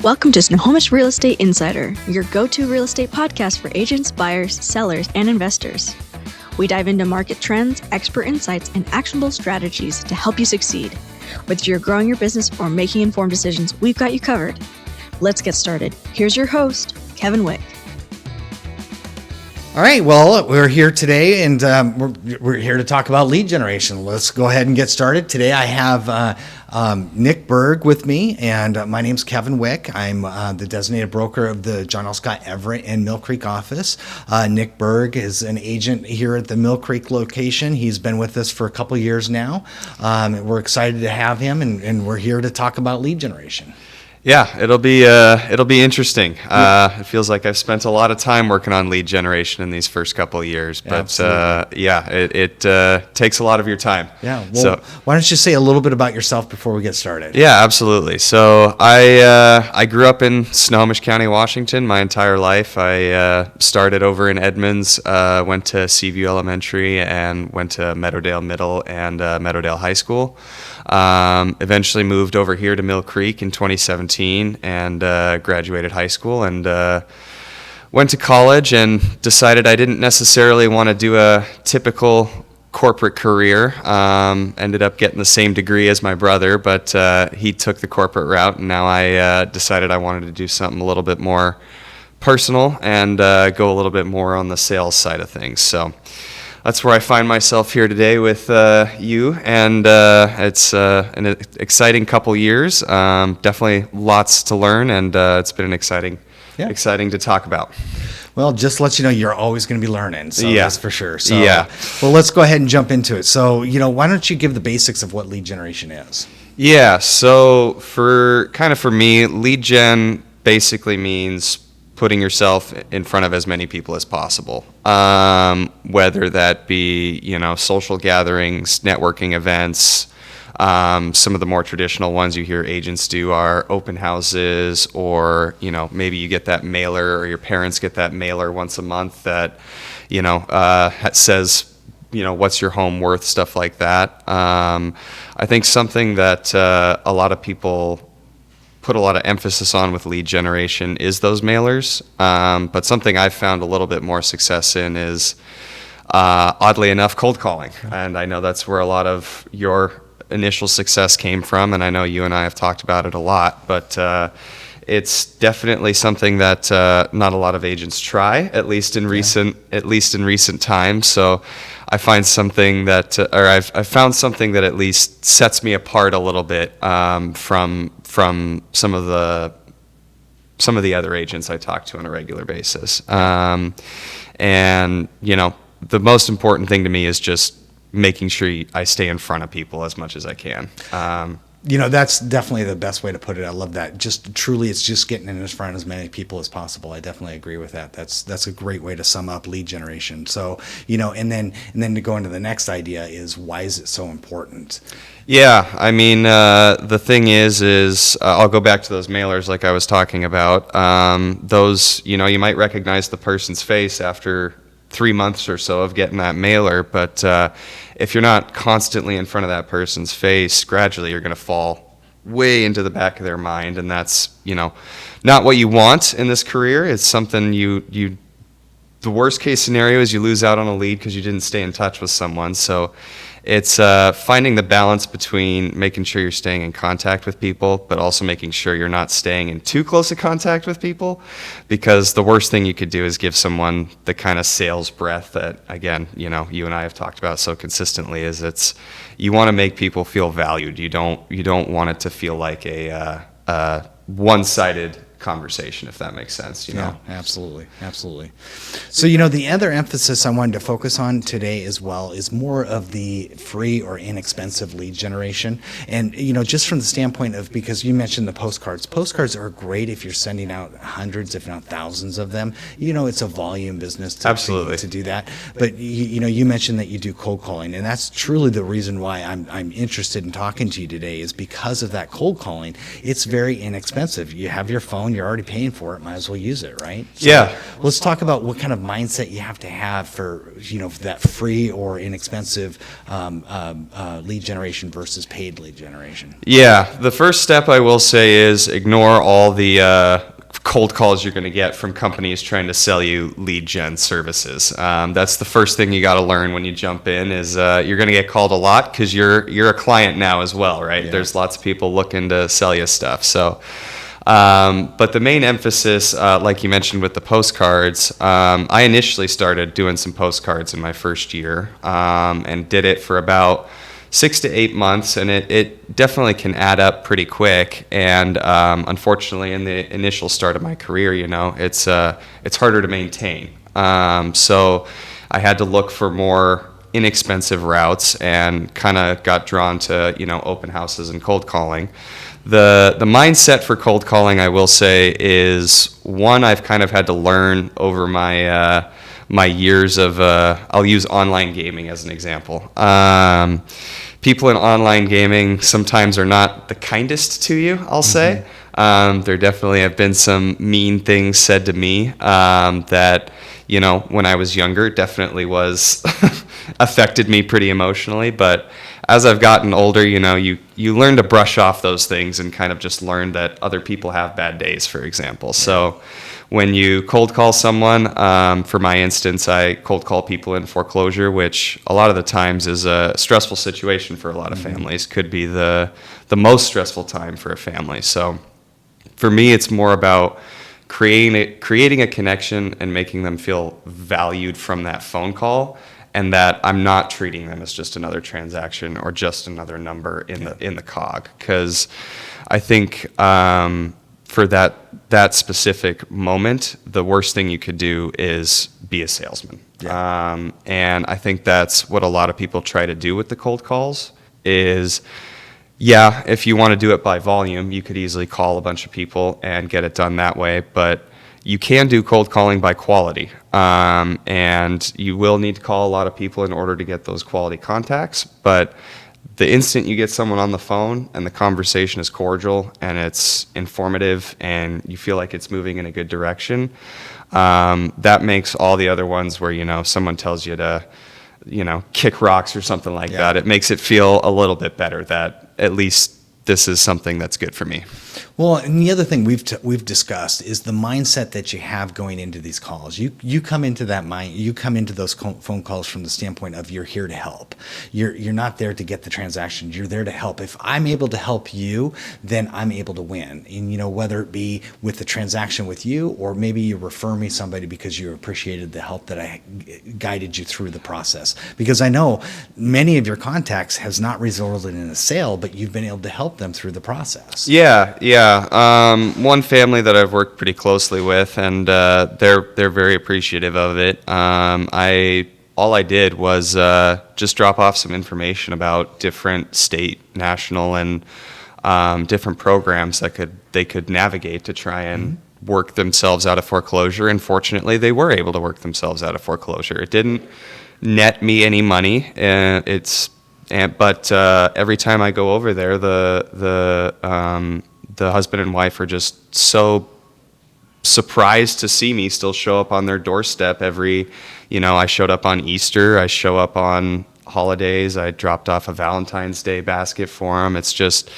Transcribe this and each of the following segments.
Welcome to Snohomish Real Estate Insider, your go-to real estate podcast for agents, buyers, sellers, and investors. We dive into market trends, expert insights, and actionable strategies to help you succeed. Whether you're growing your business or making informed decisions, we've got you covered. Let's get started. Here's your host, Kevin Wick. All right, well, we're here today, and we're here to talk about lead generation. Let's go ahead and get started. Today I have Nick Berg with me, and my name's Kevin Wick. I'm the designated broker of the John L. Scott Everett and Mill Creek office. Nick Berg is an agent here at the Mill Creek location. He's been with us for a couple years now. We're excited to have him, and we're here to talk about lead generation. Yeah, it'll be interesting. It feels like I've spent a lot of time working on lead generation in these first couple of years, but it takes a lot of your time. Yeah. Well, why don't you say a little bit about yourself before we get started? Yeah, absolutely. So I grew up in Snohomish County, Washington, my entire life. I started over in Edmonds, went to Seaview Elementary, and went to Meadowdale Middle and Meadowdale High School. Eventually moved over here to Mill Creek in 2017 and graduated high school and went to college and decided I didn't necessarily want to do a typical corporate career. Ended up getting the same degree as my brother, but he took the corporate route, and now I decided I wanted to do something a little bit more personal and go a little bit more on the sales side of things. So that's where I find myself here today with you, and it's an exciting couple years. Definitely lots to learn, and it's been exciting to talk about. Well, just to let you know, you're always going to be learning, so that's for sure. So, yeah. Well, let's go ahead and jump into it. So, why don't you give the basics of what lead generation is? Yeah, so for me, lead gen basically means putting yourself in front of as many people as possible, whether that be, social gatherings, networking events. Some of the more traditional ones you hear agents do are open houses, or, maybe you get that mailer, or your parents get that mailer once a month that, says, what's your home worth, stuff like that. I think something that a lot of people put a lot of emphasis on with lead generation is those mailers, but something I've found a little bit more success in is, oddly enough, cold calling. And I know that's where a lot of your initial success came from, and I know you and I have talked about it a lot, but it's definitely something that not a lot of agents try, at least in recent times. So I find something that, I've found something that at least sets me apart a little bit from some of the other agents I talk to on a regular basis. And the most important thing to me is just making sure I stay in front of people as much as I can. That's definitely the best way to put it. I love that. Just truly, it's just getting in front of as many people as possible. I definitely agree with that. That's a great way to sum up lead generation. So, and then to go into the next idea is, why is it so important? Yeah, I mean, the thing is I'll go back to those mailers like I was talking about. Those, you might recognize the person's face after 3 months or so of getting that mailer, but if you're not constantly in front of that person's face, gradually you're going to fall way into the back of their mind, and that's, not what you want in this career. It's something the worst case scenario is you lose out on a lead because you didn't stay in touch with someone. So it's finding the balance between making sure you're staying in contact with people, but also making sure you're not staying in too close a contact with people, because the worst thing you could do is give someone the kind of sales breath that, again, you and I have talked about so consistently. Is you want to make people feel valued. You don't want it to feel like a one-sided conversation, if that makes sense. Yeah, absolutely. So, the other emphasis I wanted to focus on today as well is more of the free or inexpensive lead generation. And, just from the standpoint of, because you mentioned the postcards. Postcards are great if you're sending out hundreds, if not thousands of them. It's a volume business to do that. But, you mentioned that you do cold calling, and that's truly the reason why I'm interested in talking to you today, is because of that cold calling. It's very inexpensive. You have your phone. phone. You're already paying for it. Might as well use it, right? Yeah. Let's talk about what kind of mindset you have to have for, that free or inexpensive lead generation versus paid lead generation. Yeah, the first step I will say is ignore all the cold calls you're going to get from companies trying to sell you lead gen services. That's the first thing you got to learn when you jump in is you're going to get called a lot because you're a client now as well, right? Yeah. There's lots of people looking to sell you stuff. So, but the main emphasis, like you mentioned with the postcards, I initially started doing some postcards in my first year and did it for about 6 to 8 months, and it definitely can add up pretty quick. And unfortunately, in the initial start of my career, it's harder to maintain. So I had to look for more inexpensive routes, and kind of got drawn to open houses and cold calling. The mindset for cold calling, I will say, is one I've kind of had to learn over my years of, I'll use online gaming as an example. People in online gaming sometimes are not the kindest to you, I'll say. There definitely have been some mean things said to me that, when I was younger, definitely was affected me pretty emotionally. But as I've gotten older, you learn to brush off those things and kind of just learn that other people have bad days, for example. So when you cold call someone, for my instance, I cold call people in foreclosure, which a lot of the times is a stressful situation for a lot of families. Could be the most stressful time for a family. So for me, it's more about creating a connection and making them feel valued from that phone call, and that I'm not treating them as just another transaction or just another number in the cog. Because I think for that specific moment, the worst thing you could do is be a salesman. Yeah. And I think that's what a lot of people try to do with the cold calls is, yeah, if you want to do it by volume, you could easily call a bunch of people and get it done that way. But you can do cold calling by quality. And you will need to call a lot of people in order to get those quality contacts. But the instant you get someone on the phone and the conversation is cordial and it's informative and you feel like it's moving in a good direction, that makes all the other ones where, someone tells you to, kick rocks or something like that. It makes it feel a little bit better that at least this is something that's good for me. Well, and the other thing we've discussed is the mindset that you have going into these calls. You come into those phone calls from the standpoint of you're here to help. You're not there to get the transaction. You're there to help. If I'm able to help you, then I'm able to win. And whether it be with the transaction with you, or maybe you refer me somebody because you appreciated the help that I guided you through the process. Because I know many of your contacts has not resulted in a sale, but you've been able to help them through the process. Yeah. One family that I've worked pretty closely with, and they're very appreciative of it. All I did was just drop off some information about different state, national, and different programs that they could navigate to try and work themselves out of foreclosure. And fortunately, they were able to work themselves out of foreclosure. It didn't net me any money. But every time I go over there, the husband and wife are just so surprised to see me still show up on their doorstep I showed up on Easter, I show up on holidays, I dropped off a Valentine's Day basket for them. It's just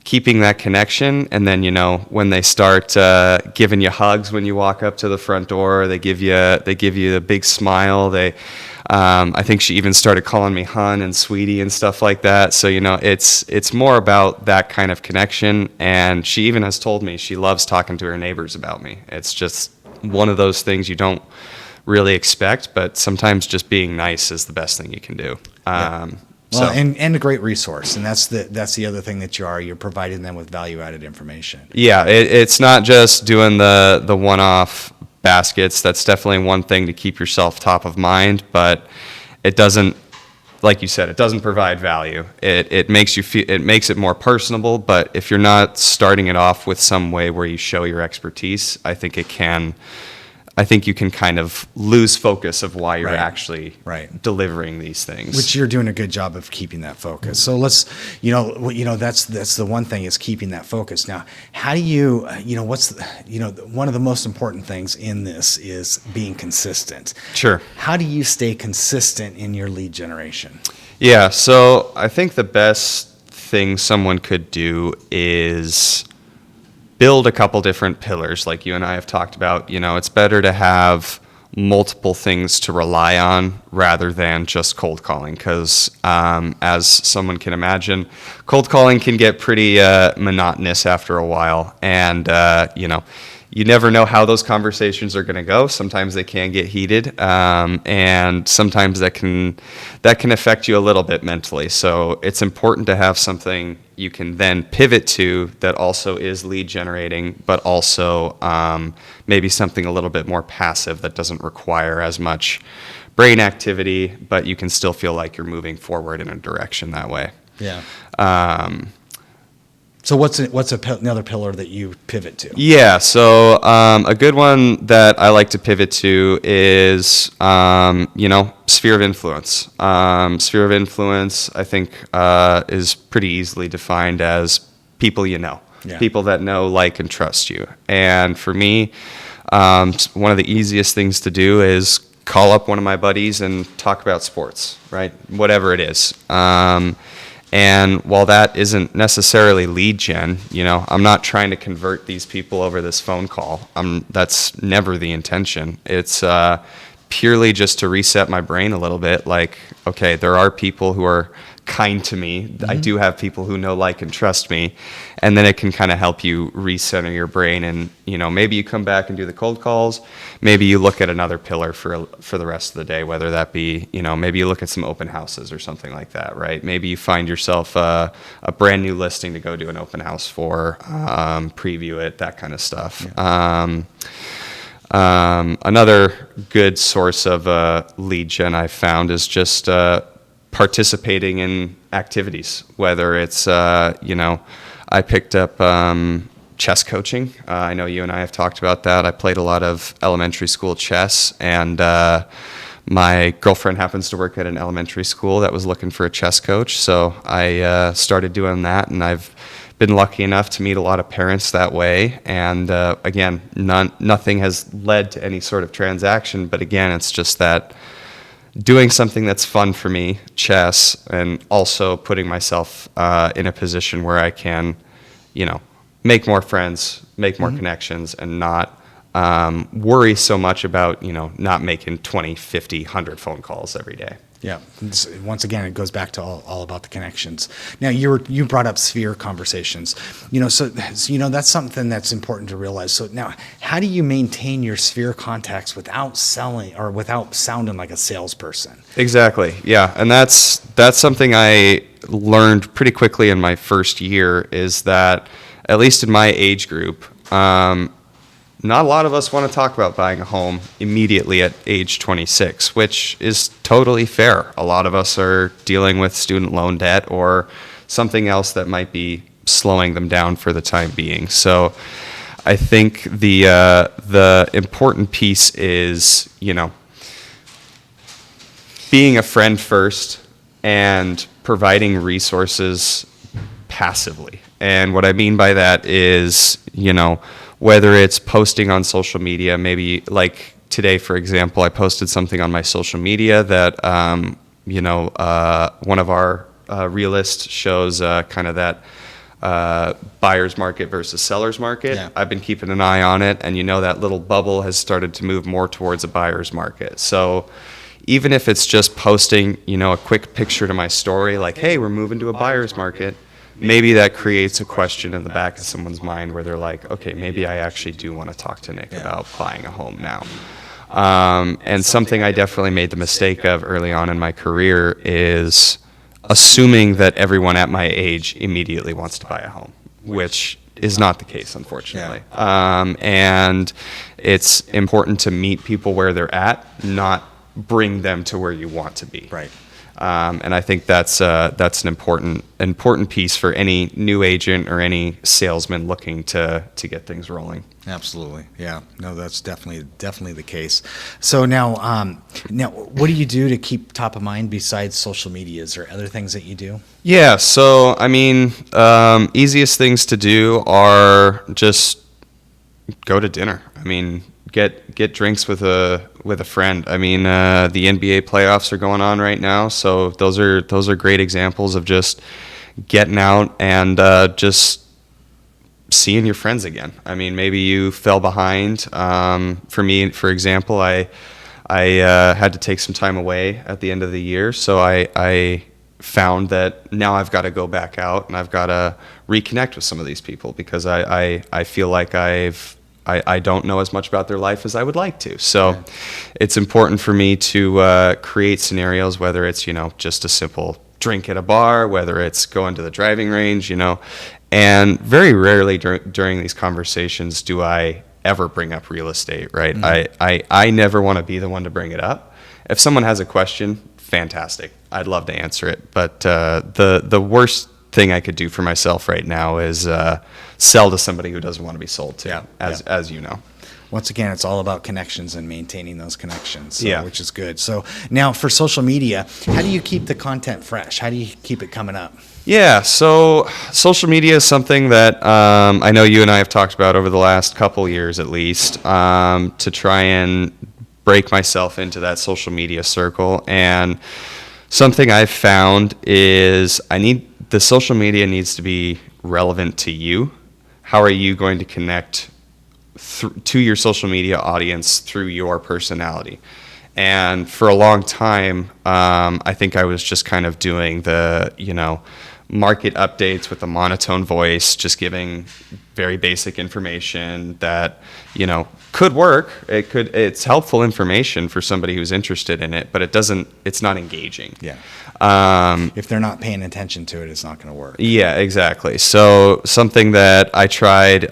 keeping that connection. And then, when they start giving you hugs when you walk up to the front door, they give you a big smile. I think she even started calling me hon and sweetie and stuff like that. So, it's more about that kind of connection. And she even has told me she loves talking to her neighbors about me. It's just one of those things you don't really expect, but sometimes just being nice is the best thing you can do. Well, and a great resource, and that's the other thing that you're providing them with value-added information. Yeah, it's not just doing the one-off baskets. That's definitely one thing to keep yourself top of mind, but it doesn't, like you said, it doesn't provide value. It makes it more personable, but if you're not starting it off with some way where you show your expertise, I think it can I think you can kind of lose focus of why you're Right. actually Right. delivering these things. Which you're doing a good job of keeping that focus. So let's, that's the one thing is keeping that focus. Now, how do you, one of the most important things in this is being consistent. Sure. How do you stay consistent in your lead generation? Yeah, so I think the best thing someone could do is build a couple different pillars like you and I have talked about. It's better to have multiple things to rely on rather than just cold calling, because as someone can imagine, cold calling can get pretty monotonous after a while, and you never know how those conversations are going to go. Sometimes they can get heated, and sometimes that can affect you a little bit mentally. So it's important to have something you can then pivot to that also is lead generating, but also maybe something a little bit more passive that doesn't require as much brain activity, but you can still feel like you're moving forward in a direction that way. Yeah. So what's another pillar that you pivot to? Yeah, so a good one that I like to pivot to is, sphere of influence. Sphere of influence, I think, is pretty easily defined as people you know, people that know, like, and trust you. And for me, one of the easiest things to do is call up one of my buddies and talk about sports, right? Whatever it is. And while that isn't necessarily lead gen, I'm not trying to convert these people over this phone call. That's never the intention. It's purely just to reset my brain a little bit. Like, okay, there are people who are kind to me. Mm-hmm. I do have people who know, like, and trust me. And then it can kind of help you recenter your brain. And, maybe you come back and do the cold calls. Maybe you look at another pillar for the rest of the day, whether that be, maybe you look at some open houses or something like that, right? Maybe you find yourself a brand new listing to go do an open house for, preview it, that kind of stuff. Yeah. Another good source of lead gen I've found is just participating in activities, whether it's, I picked up chess coaching. I know you and I have talked about that. I played a lot of elementary school chess, and my girlfriend happens to work at an elementary school that was looking for a chess coach, so I started doing that, and I've been lucky enough to meet a lot of parents that way. And again, nothing has led to any sort of transaction, but again, it's just that doing something that's fun for me, chess, and also putting myself in a position where I can, make more friends, make more connections, and not worry so much about, not making 20, 50, 100 phone calls every day. Yeah. Once again, it goes back to all about the connections. Now, you brought up sphere conversations. So that's something that's important to realize. So now, how do you maintain your sphere contacts without selling or without sounding like a salesperson? Exactly. Yeah, and that's something I learned pretty quickly in my first year, is that at least in my age group, not a lot of us want to talk about buying a home immediately at age 26, which is totally fair. A lot of us are dealing with student loan debt or something else that might be slowing them down for the time being. So I think the important piece is, being a friend first and providing resources passively. And what I mean by that is, whether it's posting on social media, maybe like today, for example, I posted something on my social media that, one of our realists shows kind of that buyer's market versus seller's market. Yeah. I've been keeping an eye on it, and that little bubble has started to move more towards a buyer's market. So even if it's just posting, a quick picture to my story, like, hey, we're moving to a buyer's market, maybe that creates a question in the back of someone's mind where they're like, okay, maybe I actually do want to talk to Nick about buying a home now. And something I definitely made the mistake of early on in my career is assuming that everyone at my age immediately wants to buy a home, which is not the case, unfortunately. And it's important to meet people where they're at, not bring them to where you want to be. Right. And I think that's an important piece for any new agent or any salesman looking to get things rolling. Absolutely. Yeah. No, that's definitely the case. So now what do you do to keep top of mind besides social media? Is there other things that you do? Yeah. So, I mean, easiest things to do are just go to dinner. I mean, get drinks with a friend. I mean, the NBA playoffs are going on right now, so those are great examples of just getting out and just seeing your friends again. I mean, maybe you fell behind. For me, for example, I had to take some time away at the end of the year, so I found that now I've got to go back out and I've got to reconnect with some of these people because I feel like I don't know as much about their life as I would like to. So it's important for me to create scenarios, whether it's, just a simple drink at a bar, whether it's going to the driving range, and very rarely during these conversations do I ever bring up real estate, right? Mm-hmm. I never want to be the one to bring it up. If someone has a question, fantastic. I'd love to answer it. But the worst thing I could do for myself right now is sell to somebody who doesn't want to be sold to, as you know. Once again, it's all about connections and maintaining those connections, which is good. So now for social media, how do you keep the content fresh? How do you keep it coming up? Yeah, so social media is something that I know you and I have talked about over the last couple years at least, to try and break myself into that social media circle. And something I've found is the social media needs to be relevant to you. How are you going to connect to your social media audience through your personality? And for a long time, I think I was just kind of doing the, market updates with a monotone voice, just giving very basic information that, could work. It's helpful information for somebody who's interested in it, but it's not engaging. Yeah. If they're not paying attention to it, it's not going to work. Yeah, exactly. So something that I tried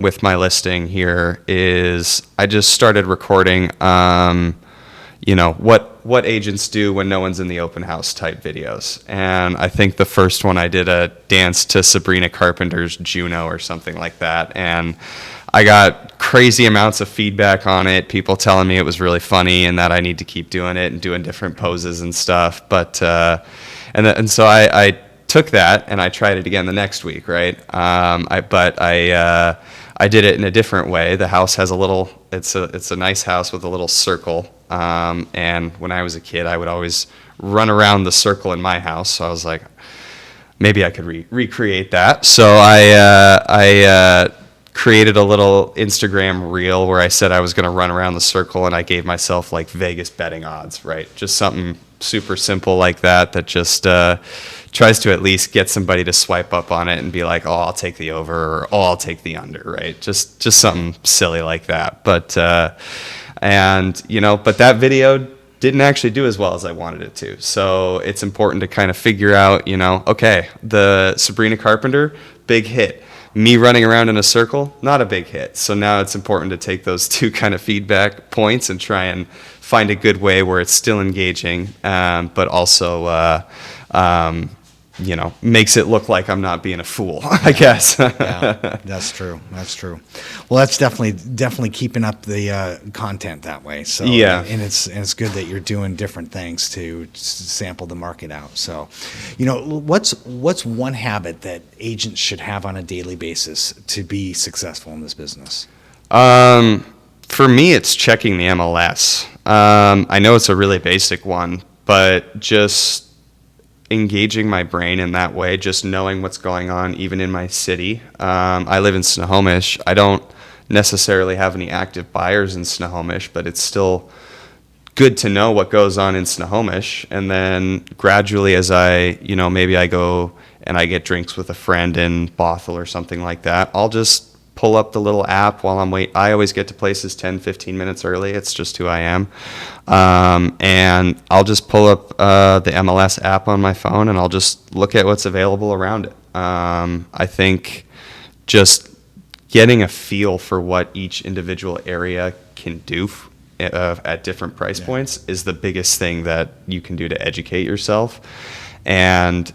with my listing here is I just started recording, what agents do when no one's in the open house type videos. And I think the first one I did a dance to Sabrina Carpenter's Juno or something like that. And I got crazy amounts of feedback on it, people telling me it was really funny and that I need to keep doing it and doing different poses and stuff. But and so I took that and I tried it again the next week, right? I did it in a different way. The house has it's a nice house with a little circle. And when I was a kid, I would always run around the circle in my house. So I was like, maybe I could recreate that. So I created a little Instagram reel where I said I was going to run around the circle, and I gave myself like Vegas betting odds, right? Just something super simple like that just tries to at least get somebody to swipe up on it and be like, oh, I'll take the over, or oh, I'll take the under, right? Just something silly like that. But but that video didn't actually do as well as I wanted it to. So it's important to kind of figure out, okay, the Sabrina Carpenter, big hit. Me running around in a circle, not a big hit. So now it's important to take those two kind of feedback points and try and find a good way where it's still engaging, but also makes it look like I'm not being a fool, I guess. Yeah, that's true. Well, that's definitely keeping up the content that way. So yeah, and it's good that you're doing different things to sample the market out. So, what's one habit that agents should have on a daily basis to be successful in this business? For me, it's checking the MLS. I know it's a really basic one, but just engaging my brain in that way, just knowing what's going on even in my city. I live in Snohomish. I don't necessarily have any active buyers in Snohomish, but it's still good to know what goes on in Snohomish. And then gradually as maybe I go and I get drinks with a friend in Bothell or something like that, I'll just pull up the little app while I'm waiting. I always get to places 10, 15 minutes early. It's just who I am. And I'll just pull up the MLS app on my phone and I'll just look at what's available around it. I think just getting a feel for what each individual area can do at different price points is the biggest thing that you can do to educate yourself and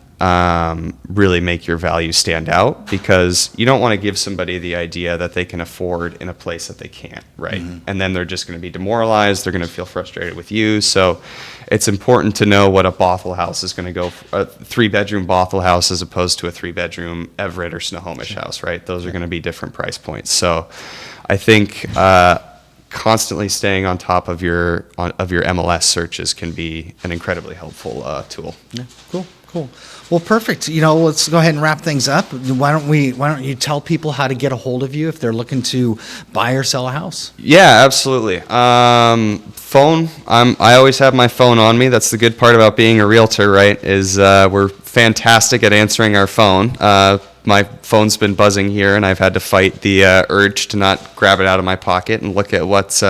really make your value stand out, because you don't want to give somebody the idea that they can afford in a place that they can't, right? And then they're just going to be demoralized. They're going to feel frustrated with you. So it's important to know what a Bothell house is going to go, a 3-bedroom Bothell house as opposed to a 3-bedroom Everett or Snohomish house, right? Those are going to be different price points. So I think constantly staying on top of your MLS searches can be an incredibly helpful tool. Yeah, cool. Well, perfect. Let's go ahead and wrap things up. Why don't you tell people how to get a hold of you if they're looking to buy or sell a house? Yeah, absolutely. Phone. I always have my phone on me. That's the good part about being a realtor, right? Is we're fantastic at answering our phone. My phone's been buzzing here, and I've had to fight the urge to not grab it out of my pocket and look at what's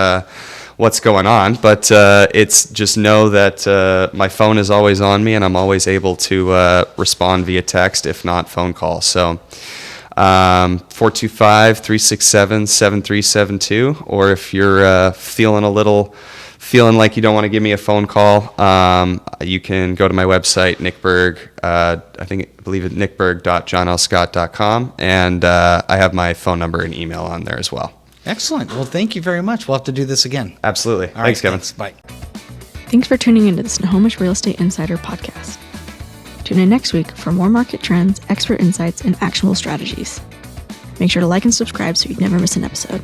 going on. But it's just know that my phone is always on me, and I'm always able to respond via text, if not phone call. So 425-367-7372, or if you're feeling like you don't want to give me a phone call, you can go to my website, Nick Berg. I believe it's nickberg.johnlscott.com, and I have my phone number and email on there as well. Excellent. Well, thank you very much. We'll have to do this again. Absolutely. All Thanks, right, Kevin. Thanks. Bye. Thanks for tuning into the Snohomish Real Estate Insider podcast. Tune in next week for more market trends, expert insights, and actionable strategies. Make sure to like and subscribe so you never miss an episode.